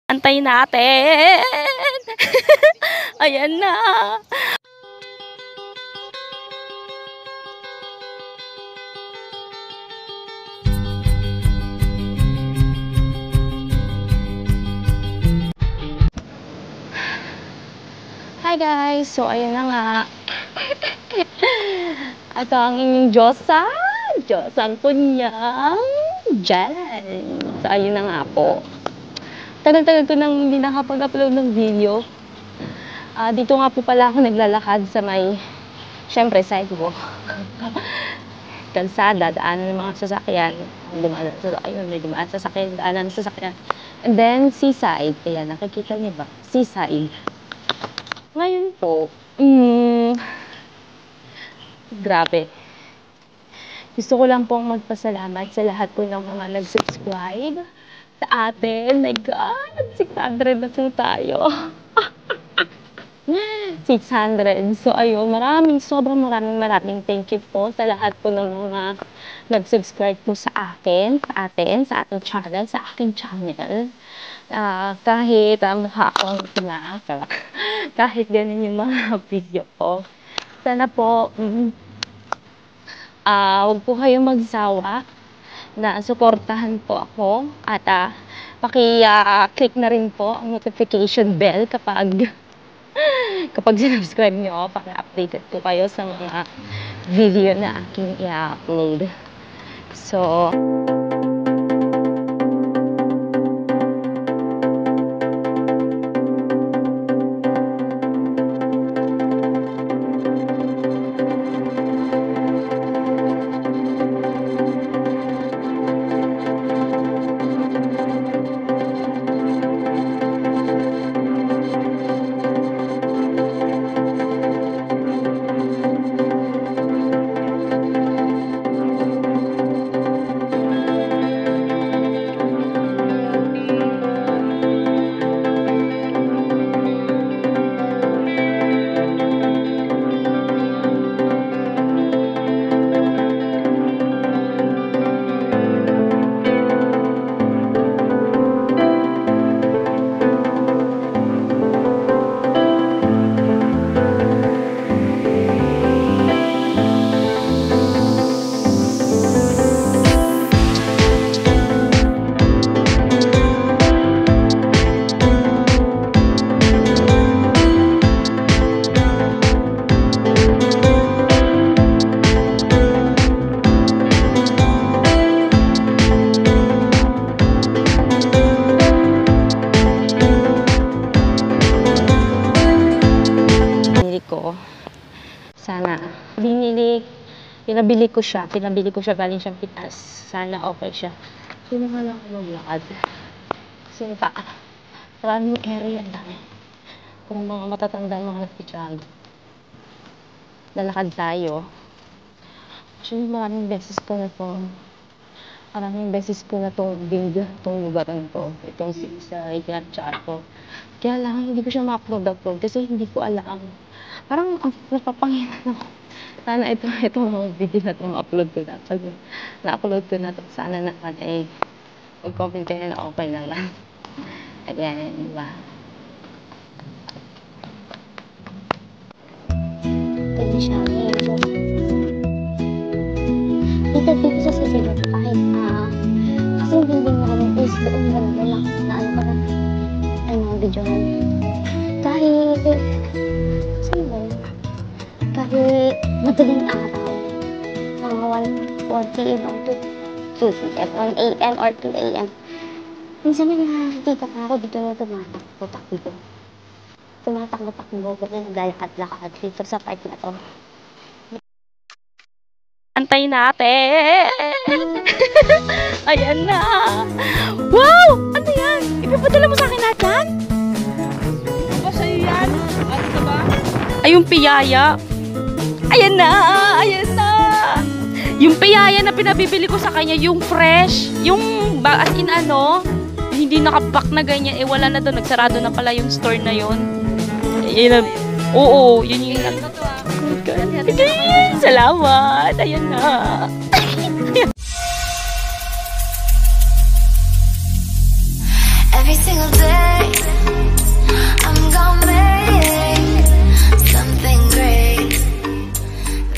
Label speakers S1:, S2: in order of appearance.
S1: Antayin natin. Ayan na. Hi guys! So, ayun na nga. At ang inyong Diyosang kunyang dyan. So, ayun na nga po. Tagal-tagal ko nang hindi nakapag-upload ng video. Dito nga po pala ako naglalakad sa may, syempre, sidewalk. Kalsada, daanan ng mga sasakyan. May dumaan sasakyan, daanan ng sasakyan. And then, seaside. Kaya nakikita niyo ba? Seaside. Ngayon po, grabe. Gusto ko lang pong magpasalamat sa lahat po ng mga nag-subscribe sa atin. My God, 600 na po tayo. 600. So, ayun, sobrang maraming thank you po sa lahat po ng mga nag-subscribe po sa akin, sa ating channel, sa aking channel. Kahit kahit ganun yung mga video ko. Sana po, huwag po kayong magsawa na suportahan po ako at paki-click na rin po ang notification bell kapag sinubscribe nyo para updated po kayo sa mga video na aking i-upload. So, pinabili ko siya galing siyang Pinas. Sana okay siya. Sino nga lang ako maglakad? Kasi maraming area lang. Kung mga matatanda mga nagtitiyag, lalakad tayo. Actually, maraming beses ko na itong lugar na to. Itong sa Ignatiato. Kaya lang, hindi ko siya ma-upload kasi hindi ko alam. Parang napapanginan ako. Sana itong mga video na itong upload ko na. Pag na-upload ko na ito, sana naman mag-comment kayo na okay na lang. Again, diba? Ito yung siya. Dito sa sisilip kahit kasi hindi mo kami is doon ganda lang na ano ko na ay mga video na kahit madaling araw, mga 1:40 p.m. to 2 p.m. 1 a.m. or 2 a.m. Minsan may nakikita pa ako dito na tumatakbo, ganyan naglalakad-lakad dito sa park na to. Antayin natin! Ayan na! Wow! Ano yan? Ipapadala mo sa akin lahat yan?
S2: Ba sa'yo yan? Ano ka ba?
S1: Ay, yung piyaya. Ayan na! Ayan na! Yung piyaya na pinabibili ko sa kanya, yung fresh, yung as in hindi nakapack na ganyan, wala na doon, nagsarado na pala yung store na yun. Oo, yun yung salamat! Ayan na!
S3: Every single day